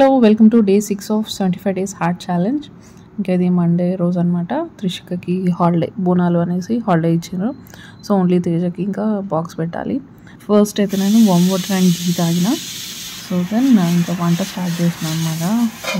Hello welcome to day 6 of 75 days heart challenge. ఇంకా ఇది Monday రోజు అనమాట. త్రిషికకి హాలిడే, బోనాలు అనేసి హాలిడే ఇచ్చారు. సో ఓన్లీ తేజకి ఇంకా బాక్స్ పెట్టాలి. ఫస్ట్ అయితే నేను వామ్ వాటర్ అండ్ ఘీ తాగిన. సో దెన్ ఇంకా వంట స్టార్ట్ చేసిన అనమాట.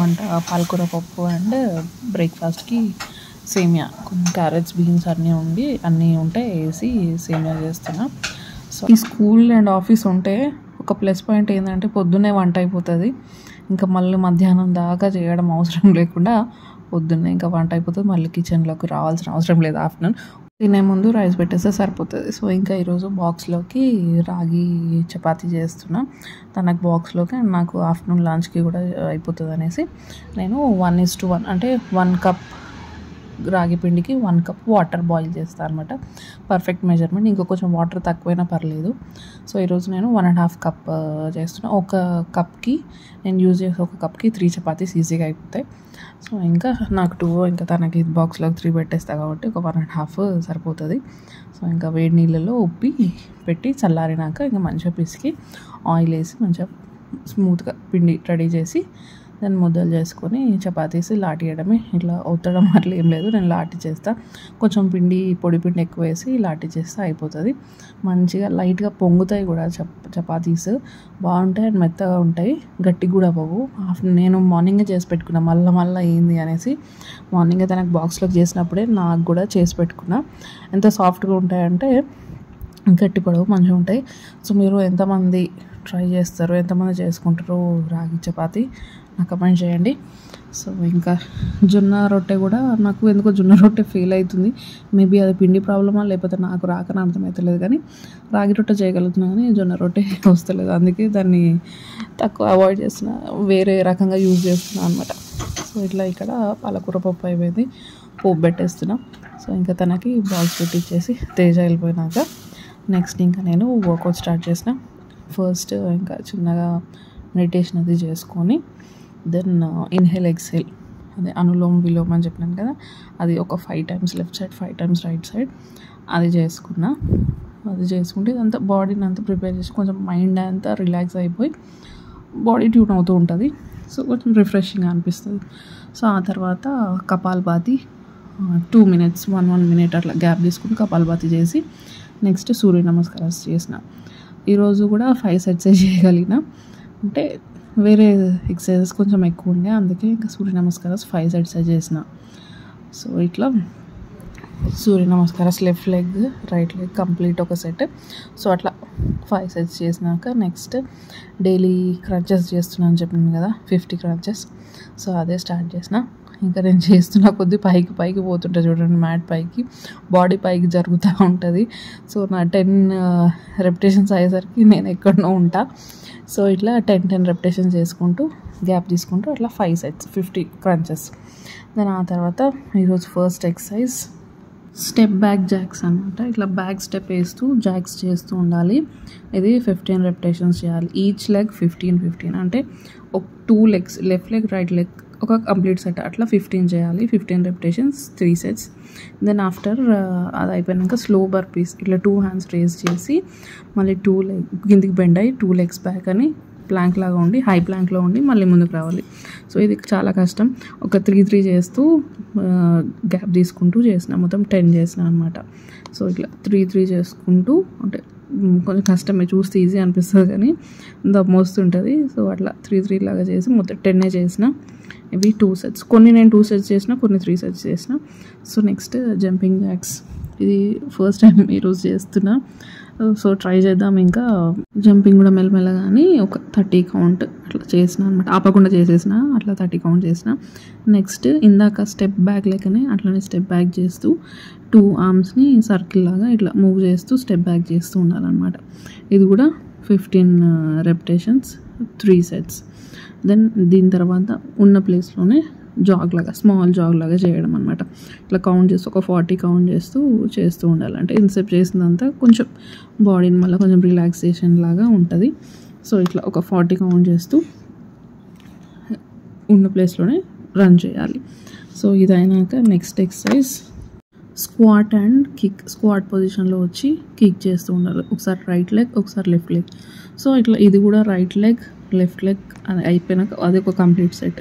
వంట పాలకూర పప్పు అండ్ బ్రేక్ఫాస్ట్కి సేమియా, కొన్ని క్యారెట్స్ బీన్స్ అన్నీ ఉంటే వేసి సేమియా చేస్తున్నా. సో ఈ స్కూల్ అండ్ ఆఫీస్ ఉంటే ఒక ప్లస్ పాయింట్ ఏంటంటే పొద్దున్నే వంట అయిపోతుంది. ఇంకా మళ్ళీ మధ్యాహ్నం దాకా చేయడం అవసరం లేకుండా పొద్దున్నే ఇంకా వంట అయిపోతుంది. మళ్ళీ కిచెన్లోకి రావాల్సిన అవసరం లేదు. ఆఫ్టర్నూన్ తినే ముందు రైస్ పెట్టేస్తే సరిపోతుంది. సో ఇంకా ఈరోజు బాక్స్లోకి రాగి చపాతీ చేస్తున్నా తనకు బాక్స్లోకి, అండ్ నాకు ఆఫ్టర్నూన్ లంచ్కి కూడా అయిపోతుంది అనేసి నేను 1:1 అంటే 1 కప్ రాగి పిండికి 1 కప్ వాటర్ బాయిల్ చేస్తాను అనమాట. Perfect measurement. ఇంకా కొంచెం వాటర్ తక్కువైనా పర్లేదు. సో ఈరోజు నేను 1.5 కప్ చేస్తున్నా. ఒక కప్కి నేను యూజ్ చేసే ఒక కప్కి 3 చపాతీస్ ఈజీగా అయిపోతాయి. సో ఇంకా నాకు 2, ఇంకా తనకి బాక్స్లోకి 3 పెట్టేస్తా కాబట్టి ఒక 1.5 సరిపోతుంది. సో ఇంకా వేడి నీళ్ళలో ఉప్పి పెట్టి చల్లారినాక ఇంకా మంచిగా పిసికి ఆయిల్ వేసి మంచిగా స్మూత్గా పిండి రెడీ చేసి దాన్ని ముద్దలు చేసుకొని చపాతీస్ లాటియడమే. ఇట్లా ఒత్తడం అట్లా ఏం లేదు, నేను లాటి చేస్తా. కొంచెం పొడి పిండి ఎక్కువ వేసి లాటి చేస్తే అయిపోతుంది. మంచిగా లైట్గా పొంగుతాయి కూడా చపాతీస్ బాగుంటాయి అండ్ మెత్తగా ఉంటాయి, గట్టిగా కూడా పోవు. నేను మార్నింగే చేసి పెట్టుకున్నా, మళ్ళీ ఏంది అనేసి మార్నింగే తనకు బాక్స్లోకి చేసినప్పుడే నాకు కూడా చేసి పెట్టుకున్నా. ఎంత సాఫ్ట్గా ఉంటాయంటే గట్టి పడవు, మంచిగా ఉంటాయి. సో మీరు ఎంతమంది ట్రై చేస్తారు, ఎంతమంది చేసుకుంటారో రాగి చపాతీ నాకు కమెంట్ చేయండి. సో ఇంకా జొన్న రొట్టె కూడా నాకు ఎందుకో జొన్న రొట్టె ఫెయిల్ అవుతుంది. మేబీ అది పిండి ప్రాబ్లమా లేకపోతే నాకు రాకని అర్థమవుతలేదు, కానీ రాగి రొట్టె చేయగలుగుతున్నా కానీ జొన్న రొట్టె వస్తలేదు. అందుకే దాన్ని తక్కువ అవాయిడ్ చేస్తున్నా, వేరే రకంగా యూజ్ చేస్తున్నా అనమాట. సో ఇట్లా ఇక్కడ పాలకూర పప్పు అయిపోయింది, పోపు పెట్టేస్తున్నా. సో ఇంకా తనకి బాల్స్ పెట్టించేసి తేజ వెళ్ళిపోయినాక నెక్స్ట్ ఇంకా నేను వర్కౌట్ స్టార్ట్ చేసిన. ఫస్ట్ ఇంకా చిన్నగా మెడిటేషన్ అది చేసుకొని దెన్ ఇన్హేల్ ఎక్స్హేల్, అదే అనులోమ్ విలోమ్ అని చెప్పినాను కదా, అది ఒక 5 times left side 5 times right side అది చేసుకున్నా. అది చేసుకుంటే ఇదంతా బాడీని అంతా ప్రిపేర్ చేసి కొంచెం మైండ్ అంతా రిలాక్స్ అయిపోయి బాడీ ట్యూన్ అవుతూ ఉంటుంది. సో కొంచెం రిఫ్రెషింగ్గా అనిపిస్తుంది. సో ఆ తర్వాత కపాల్భాతి 2 minutes 1 minute అట్లా గ్యాప్ తీసుకుని కపాల్భాతి చేసి నెక్స్ట్ సూర్య నమస్కారాలు చేసిన. ఈరోజు కూడా 5 sets చేయగలిగిన, అంటే వేరే ఎక్సర్సైజెస్ కొంచెం ఎక్కువ ఉండే, అందుకే ఇంకా సూర్య నమస్కారాలు 5 sets చేసిన. సో ఇట్లా సూర్య నమస్కారాలు left leg right leg complete ఒక సెట్. సో అట్లా 5 sets చేసినాక నెక్స్ట్ డైలీ క్రంచెస్ చేస్తున్నాను చెప్పాను కదా, 50 crunches. సో అదే స్టార్ట్ చేసిన. ఇంకా నేను చేస్తున్న కొద్దీ పైకి పోతుంటా చూడండి, మ్యాట్ పైకి, బాడీ పైకి జరుగుతూ ఉంటుంది. సో నా 10 repetitions అయ్యేసరికి నేను ఎక్కడనో ఉంటా. సో ఇట్లా 10 repetitions చేసుకుంటూ గ్యాప్ తీసుకుంటూ అట్లా 5 sets 50 crunches. దాని ఆ తర్వాత ఈరోజు first exercise step back jacks అనమాట. ఇట్లా బ్యాక్ స్టెప్ వేస్తూ జాక్స్ చేస్తూ ఉండాలి. ఇది 15 repetitions చేయాలి. ఈచ్ లెగ్ 15 అంటే 2 legs left leg right leg ఒక కంప్లీట్ సెట్ అట్లా 15 చేయాలి. 15 repetitions 3 sets. దెన్ ఆఫ్టర్ అది అయిపోయాక స్లో బర్పీస్, ఇట్లా 2 hands రేస్ చేసి మళ్ళీ 2 legs కిందికి బెండ్ అయ్యి 2 legs బ్యాక్ అని ప్లాంక్ లాగా ఉండి హై ప్లాంక్లో ఉండి మళ్ళీ ముందుకు రావాలి. సో ఇది చాలా కష్టం. ఒక 3 చేస్తూ గ్యాప్ తీసుకుంటూ చేసిన, మొత్తం 10 చేసిన అనమాట. సో ఇట్లా 3 చేసుకుంటూ, అంటే కొంచెం కష్టమే, చూస్తే ఈజీ అనిపిస్తుంది కానీ దమ్మొస్తుంటుంది. సో అట్లా 3 లాగా చేసి మొత్తం 10 చేసిన. ఇవి 2 sets. కొన్ని నేను 2 sets చేసిన, కొన్ని 3 sets చేసిన. సో నెక్స్ట్ జంపింగ్ జాక్స్, ఇది ఫస్ట్ టైం ఈరోజు చేస్తున్నా. సో ట్రై చేద్దాం. ఇంకా జంపింగ్ కూడా మెల్లమెల్లగాని ఒక 30 count అట్లా చేసిన అనమాట, ఆపకుండా చేసేసిన. అట్లా 30 count చేసిన. నెక్స్ట్ ఇందాక స్టెప్ బ్యాక్ లెక్కనే అట్లనే స్టెప్ బ్యాక్ చేస్తూ 2 armsని సర్కిల్ లాగా ఇట్లా మూవ్ చేస్తూ స్టెప్ బ్యాక్ చేస్తూ ఉండాలన్నమాట. ఇది కూడా 15 repetitions 3 sets. దెన్ దీని తర్వాత ఉన్న ప్లేస్లోనే జాగ్ లాగా, స్మాల్ జాగ్ లాగా చేయడం అనమాట. ఇట్లా కౌంట్ చేస్తూ ఒక 40 count చేస్తూ ఉండాలి. అంటే ఇన్సెప్ట్ చేసినంత కొంచెం బాడీని మళ్ళీ కొంచెం రిలాక్సేషన్ లాగా ఉంటుంది. సో ఇట్లా ఒక 40 count చేస్తూ ఉన్న ప్లేస్లోనే రన్ చేయాలి. సో ఇదైనాక next exercise squat and kick. Squat పొజిషన్లో వచ్చి కిక్ చేస్తూ ఉండాలి. ఒకసారి రైట్ లెగ్ ఒకసారి లెఫ్ట్ లెగ్. సో ఇట్లా ఇది కూడా రైట్ లెగ్ లెఫ్ట్ లెగ్ అయిపోయినాక అదొక కంప్లీట్ సెట్.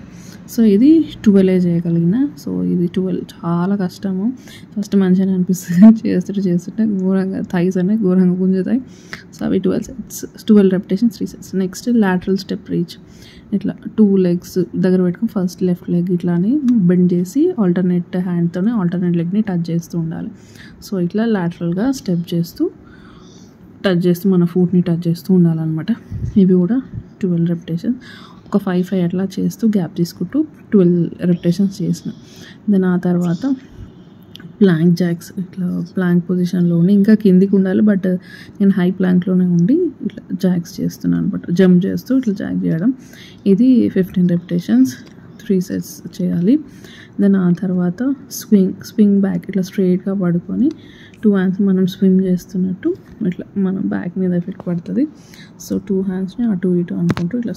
సో ఇది 12 చేయగలిగిన. సో ఇది 12 చాలా కష్టము. ఫస్ట్ మంచిగానే అనిపిస్తుంది, చేస్తుంటే ఘోరంగా థైస్ అనేవి ఘోరంగా గుంజుతాయి. సో అవి 12 sets, 12 repetitions 3 sets. Next lateral step reach. ఇట్లా 2 లెగ్స్ దగ్గర పెట్టుకుని ఫస్ట్ లెఫ్ట్ లెగ్ ఇట్లా అని బెండ్ చేసి ఆల్టర్నేట్ హ్యాండ్తోనే ఆల్టర్నేట్ లెగ్ని టచ్ చేస్తూ ఉండాలి. సో ఇట్లా లాటరల్గా స్టెప్ చేస్తూ టచ్ చేస్తూ మన ఫుట్ని టచ్ చేస్తూ ఉండాలన్నమాట. ఇవి కూడా 12 రెపిటేషన్స్. ఒక 5 అట్లా చేస్తూ గ్యాప్ తీసుకుంటూ 12 రెపిటేషన్స్ చేసిన. దెన్ ఆ తర్వాత ప్లాంక్ జాక్స్. ఇట్లా ప్లాంక్ పొజిషన్లో ఉండి ఇంకా కిందికి ఉండాలి, బట్ నేను హై ప్లాంక్లోనే ఉండి ఇట్లా జాక్స్ చేస్తున్నాను అనమాట. జంప్ చేస్తూ ఇట్లా జాక్ చేయడం. ఇది 15 రెపిటేషన్స్ 3 సెట్స్ చేయాలి. దెన్ ఆ తర్వాత స్వింగ్ బ్యాక్. ఇట్లా స్ట్రైట్గా పడుకొని 2 హ్యాండ్స్ మనం స్విమ్ చేస్తున్నట్టు ఇట్లా మన బ్యాక్ మీద ఎఫెక్ట్ పడుతుంది. సో 2 హ్యాండ్స్ని అటు ఇటు అనుకుంటూ ఇట్లా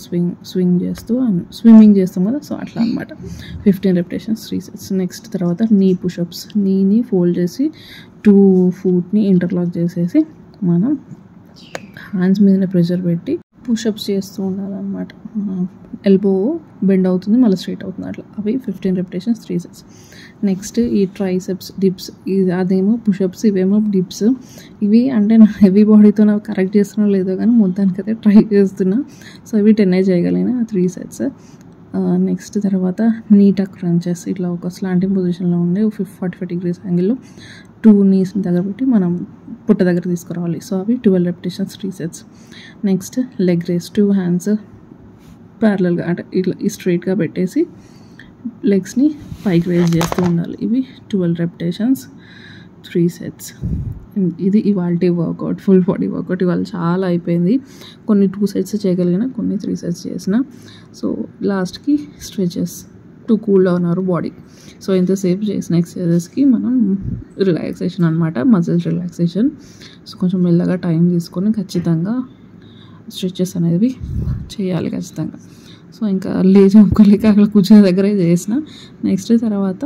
స్వింగ్ చేస్తూ స్విమ్మింగ్ చేస్తాం కదా, సో అట్లా అనమాట. 15 రెపిటేషన్స్ 3 సెట్స్. నెక్స్ట్ తర్వాత నీ పుషప్స్. నీని ఫోల్డ్ చేసి 2 ఫూట్ని ఇంటర్లాక్ చేసేసి మనం హ్యాండ్స్ మీదనే ప్రెషర్ పెట్టి పుషప్స్ చేస్తూ ఉండాలన్నమాట. ఎల్బో బెండ్ అవుతుంది, మళ్ళీ స్ట్రైట్ అవుతుంది, అట్లా. అవి 15 రెపిటేషన్స్ 3 సెట్స్. నెక్స్ట్ ఈ ట్రైసెప్స్ డిప్స్. అదేమో పుషప్స్, ఇవేమో డిప్స్. ఇవి అంటే నా హెవీ బాడీతో నాకు కరెక్ట్ చేస్తున్నా లేదో కానీ మొత్తానికైతే ట్రై చేస్తున్నా. సో ఇవి 10 చేయగలిగిన 3 సెట్స్. నెక్స్ట్ తర్వాత నీ టక్ క్రంచెస్. ఇట్లా ఒక స్లాంటింగ్ పొజిషన్లో ఉండే 45 degrees యాంగిల్లో 2 నీస్ని దగ్గర పెట్టి మనం పుట్ట దగ్గర తీసుకురావాలి. సో అవి 12 repetitions 3 sets. Next leg raise. 2 hands ప్యారలల్గా అంటే ఇట్లా స్ట్రైట్గా పెట్టేసి లెగ్స్ని పైకి రేస్ చేస్తూ ఉండాలి. ఇవి 12 రెపిటేషన్స్ 3 సెట్స్. ఇది ఇవాళ వర్కౌట్, ఫుల్ బాడీ వర్కౌట్. ఇవాళ చాలా అయిపోయింది. కొన్ని 2 సెట్స్ చేయగలిగిన, కొన్ని 3 సెట్స్ చేసిన. సో లాస్ట్కి stretches to cool down our body. So ఇంతసేపు చేసిన ఎక్సర్సైజెస్కి మనం రిలాక్సేషన్ అనమాట, మజిల్స్ రిలాక్సేషన్. సో కొంచెం మెల్లగా టైం తీసుకొని ఖచ్చితంగా స్ట్రెచెస్ అనేవి చేయాలి ఖచ్చితంగా. సో ఇంకా లేచి ఒక్కలేక అక్కడ కూర్చునే దగ్గరే చేసిన. నెక్స్ట్ తర్వాత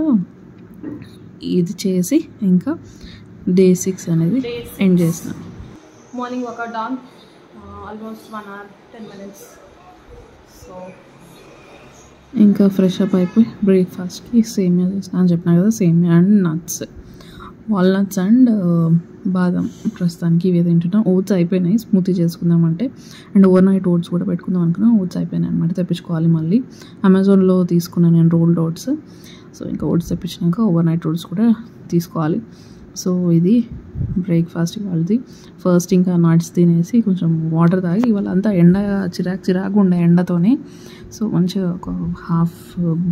ఇది చేసి ఇంకా డే 6 అనేది ఎండ్ చేసిన. Morning workout down, almost 1 hour 10 minutes. So ఇంకా ఫ్రెష్ అప్ అయిపోయి బ్రేక్ఫాస్ట్కి సేమియా చేసిన అని చెప్పినా కదా, సేమియా అండ్ నట్స్, వాల్నట్స్ అండ్ బాదం. ప్రస్తుతానికి ఇవి తింటున్నాం. ఓట్స్ అయిపోయినాయి, స్మూతీ చేసుకుందామంటే. అండ్ ఓవర్ నైట్ ఓట్స్ కూడా పెట్టుకుందాం అనుకున్నా. ఓట్స్ అయిపోయినాయి అనమాట, తెప్పించుకోవాలి మళ్ళీ. అమెజాన్లో తీసుకున్నాను నేను రోల్డ్ ఓట్స్. సో ఇంకా ఓట్స్ తెప్పించినాక ఓవర్ నైట్ ఓట్స్ కూడా తీసుకోవాలి. సో ఇది బ్రేక్ఫాస్ట్ ఇవాళది. ఫస్ట్ ఇంకా నట్స్ తినేసి కొంచెం వాటర్ తాగి, ఇవాళ అంతా ఎండ చిరాకు ఉండే ఎండతోనే. సో మంచిగా ఒక హాఫ్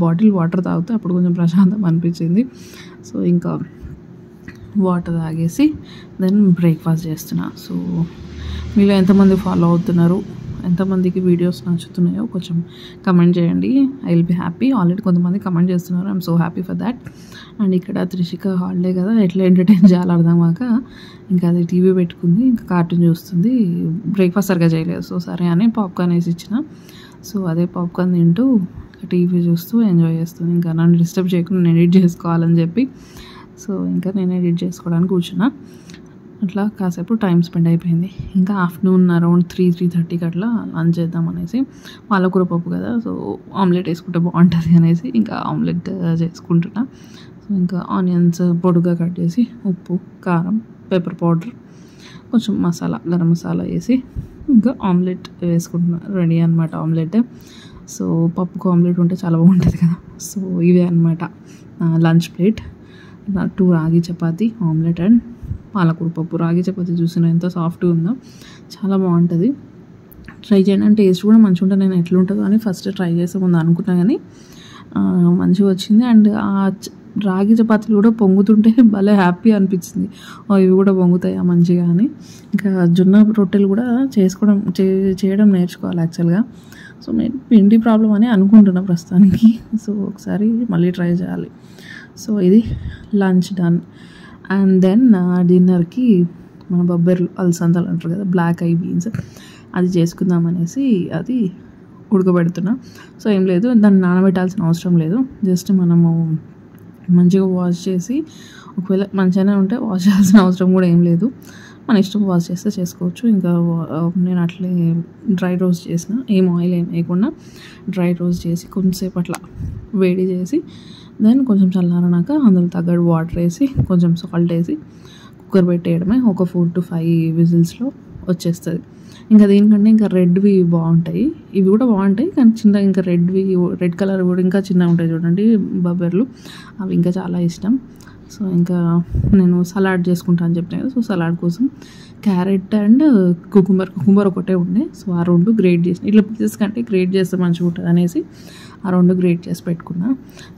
బాటిల్ వాటర్ తాగితే అప్పుడు కొంచెం ప్రశాంతం అనిపించింది. సో ఇంకా వాటర్ తాగేసి దెన్ బ్రేక్ఫాస్ట్ చేస్తున్నా. సో మీలో ఎంతమంది ఫాలో అవుతున్నారు, ఎంతమందికి వీడియోస్ నచ్చుతున్నాయో కొంచెం కమెంట్ చేయండి. I will be happy. Already కొంతమంది కమెంట్ చేస్తున్నారు, I'm so happy for that. And ఇక్కడ త్రిషిక హాలిడే కదా, ఎట్లా ఎంటర్టైన్ చేయాలి అర్థమాక ఇంకా అది టీవీ పెట్టుకుంది, ఇంకా కార్టూన్ చూస్తుంది. బ్రేక్ఫాస్ట్ సరిగ్గా చేయలేదు. సో సరే అని పాప్కార్న్ వేసి ఇచ్చిన. సో అదే పాప్కార్న్ తింటూ టీవీ చూస్తూ ఎంజాయ్ చేస్తుంది. ఇంకా నన్ను డిస్టర్బ్ చేయకుండా నేను ఎడిట్ చేసుకోవాలని చెప్పి, సో ఇంకా నేను ఎడిట్ చేసుకోవడానికి కూర్చున్నా. అట్లా కాసేపు టైం స్పెండ్ అయిపోయింది. ఇంకా ఆఫ్టర్నూన్ అరౌండ్ 3-3:30కి అట్లా లంచ్ చేద్దాం అనేసి. పాలకూర పప్పు కదా, సో ఆమ్లెట్ వేసుకుంటే బాగుంటుంది అనేసి ఇంకా ఆమ్లెట్ చేసుకుంటున్నా. సో ఇంకా ఆనియన్స్ పొడుగా కట్ చేసి ఉప్పు, కారం, పెప్పర్ పౌడర్, కొంచెం మసాలా, గరం మసాలా వేసి ఇంకా ఆమ్లెట్ వేసుకుంటున్నా. రెడీ అనమాట ఆమ్లెట్. సో పప్పుకు ఆమ్లెట్ ఉంటే చాలా బాగుంటుంది కదా. సో ఇవే అనమాట లంచ్ ప్లేట్. 2 రాగి చపాతీ, ఆమ్లెట్ అండ్ పాలకూర పప్పు. రాగి చపాతీ చూసిన ఎంత సాఫ్ట్గా ఉందో, చాలా బాగుంటుంది. ట్రై చేయండి. అంటే టేస్ట్ కూడా మంచిగా ఉంటుంది. నేను ఎట్లుంటుందో అని ఫస్ట్ ట్రై చేసే ముందు అనుకున్నా కానీ మంచిగా వచ్చింది. అండ్ ఆ రాగి చపాతీలు కూడా పొంగుతుంటే భలే హ్యాపీ అనిపించింది. ఇవి కూడా పొంగుతాయా మంచిగా అని. ఇంకా జొన్న రొట్టెలు కూడా చేయడం నేర్చుకోవాలి యాక్చువల్గా. సో నేను పిండి ప్రాబ్లం అని అనుకుంటున్నా ప్రస్తుతానికి. సో ఒకసారి మళ్ళీ ట్రై చేయాలి. సో ఇది లంచ్ డన్. అండ్ దెన్ డిన్నర్కి మన బొబ్బర్లు, అలసందలు అంటారు కదా, బ్లాక్ ఐ బీన్స్, అది చేసుకుందాం అనేసి అది ఉడకబెడుతున్నా. సో ఏం లేదు, దాన్ని నానబెట్టాల్సిన అవసరం లేదు. జస్ట్ మనము మంచిగా వాష్ చేసి, ఒకవేళ మంచిగానే ఉంటే వాష్ చేయాల్సిన అవసరం కూడా ఏం లేదు. మన ఇష్టం వాష్ చేస్తే చేసుకోవచ్చు. ఇంకా నేను అట్లే డ్రై రోస్ట్ చేసిన, ఏం ఆయిల్ ఏం వేయకుండా డ్రై రోస్ట్ చేసి కొంచెంసేపు అట్లా వేడి చేసి దెన్ కొంచెం చల్లారనాక అందులో తగ్గట్టు వాటర్ వేసి కొంచెం సాల్ట్ వేసి కుక్కర్ పెట్టేయడమే. ఒక 4 to 5 విజిల్స్లో వచ్చేస్తుంది. ఇంకా దీనికంటే ఇంకా రెడ్వి బాగుంటాయి, ఇవి కూడా బాగుంటాయి కానీ చిన్న ఇంకా రెడ్ కలర్ కూడా ఇంకా చిన్నగా ఉంటాయి చూడండి బొబ్బర్లు, అవి ఇంకా చాలా ఇష్టం. సో ఇంకా నేను సలాడ్ చేసుకుంటా అని చెప్పిన కదా, సో సలాడ్ కోసం క్యారెట్ అండ్ కుకుంబర్ ఒకటే ఉండే, సో ఆ 2 గ్రేట్ చేసిన. ఇట్లా పీసెస్ కంటే గ్రేట్ చేస్తే మంచిగా ఉంటుంది అనేసి ఆ 2 గ్రేట్ చేసి పెట్టుకున్నా.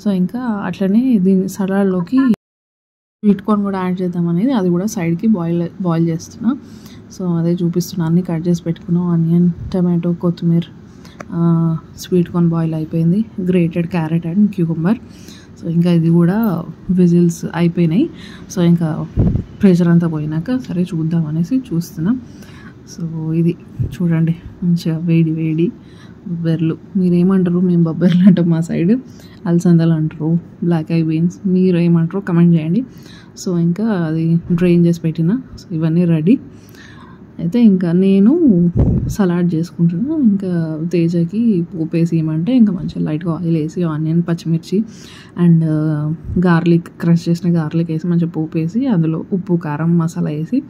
సో ఇంకా అట్లనే దీని సలాడ్లోకి స్వీట్ కార్న్ కూడా యాడ్ చేద్దాం అనేది, అది కూడా సైడ్కి బాయిల్ చేస్తున్నా. సో అదే చూపిస్తున్నా, అన్నీ కట్ చేసి పెట్టుకున్నాం. ఆనియన్, టమాటో, కొత్తిమీర, స్వీట్ కార్న్ బాయిల్ అయిపోయింది, grated carrot and cucumber. So ఇంకా ఇది కూడా విజిల్స్ అయిపోయినాయి. సో ఇంకా ప్రెషర్ అంతా పోయినాక సరే చూద్దాం అనేసి చూస్తున్నా. సో ఇది చూడండి మంచిగా వేడి వేడి బొబ్బర్లు. మీరేమంటారు? మేము బొబ్బర్లు అంటాం మా సైడ్, అలసందలు అంటారు, బ్లాక్ ఐ బీన్స్, మీరు ఏమంటారో కమెంట్ చేయండి. సో ఇంకా అది డ్రైన్ చేసి పెట్టిన. సో ఇవన్నీ రెడీ అయితే ఇంకా నేను సలాడ్ చేసుకుంటున్నా. ఇంకా తేజకి పోపేసి ఏమంటే ఇంకా మంచిగా లైట్గా ఆయిల్ వేసి ఆనియన్, పచ్చిమిర్చి అండ్ గార్లిక్, క్రష్ చేసిన గార్లిక్ వేసి మంచిగా పోపేసి అందులో ఉప్పు, కారం, మసాలా వేసి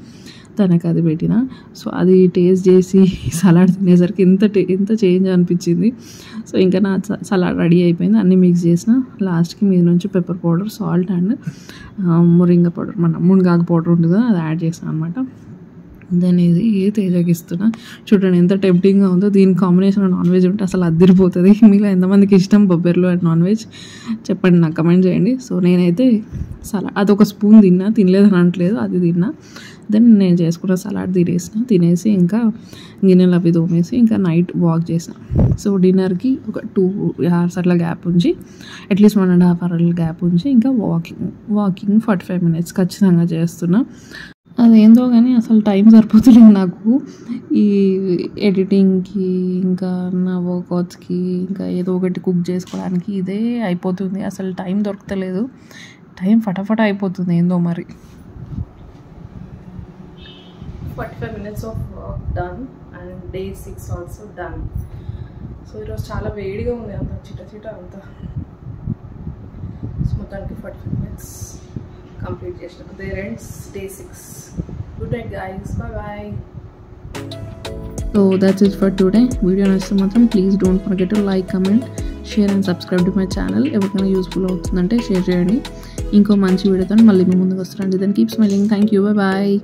తనకు అది పెట్టిన. సో అది టేస్ట్ చేసి సలాడ్ తినేసరికి ఎంత చేంజ్ అనిపించింది. సో ఇంకా నా సలాడ్ రెడీ అయిపోయింది, అన్నీ మిక్స్ చేసిన. లాస్ట్కి మీద నుంచి పెప్పర్ పౌడర్, సాల్ట్ అండ్ మురింగ పౌడర్, మన మునగాకు పౌడర్ ఉంటుంది కదా, అది యాడ్ చేసాను అనమాట. దెన్ ఇది తేజకి ఇస్తున్నా. చూడండి ఎంత టెంప్టింగ్గా ఉందో. దీని కాంబినేషన్ నాన్ వెజ్ ఉంటే అసలు అదిరిపోతుంది. మీలో ఎంతమందికి ఇష్టం బొబ్బర్లు అండ్ నాన్ వెజ్ చెప్పండి, నాకు కమెంట్ చేయండి. సో నేనైతే అదొక స్పూన్ తినలేదని అనట్లేదు, అది తిన్నా. దెన్ నేను చేసుకున్న సలాడ్ తినేసి ఇంకా గిన్నెలు అవి తోమేసి ఇంకా నైట్ వాక్ చేసిన. సో డిన్నర్కి ఒక 2 hours అట్లా గ్యాప్ ఉంచి, అట్లీస్ట్ 1.5 hours గ్యాప్ ఉంచి ఇంకా వాకింగ్ 45 minutes ఖచ్చితంగా చేస్తున్నా. అదేందో కానీ అసలు టైం సరిపోతలేదు నాకు ఈ ఎడిటింగ్కి, ఇంకా నా వర్కౌట్స్కి, ఇంకా ఏదో ఒకటి కుక్ చేసుకోవడానికి ఇదే అయిపోతుంది. అసలు టైం దొరకలేదు, టైం ఫటాఫట అయిపోతుంది ఏందో మరి. 45 minutes of work done and day 6 also done. So ఈరోజు చాలా వేడిగా ఉంది, అంత చిట అంతా. సో మొత్తానికి 45 minutes కంప్లీట్ చేసిన. There ends day 6. Good night guys, bye. So that's it for today. Video నచ్చితే మాత్రం please don't forget to like, comment, share and subscribe to my channel. ఎవరికైనా యూస్ఫుల్ అవుతుందంటే షేర్ చేయండి. ఇంకో మంచి వీడియోతో మళ్ళీ మీ ముందుకు వస్తారండి. Then keep smiling. Thank you, bye.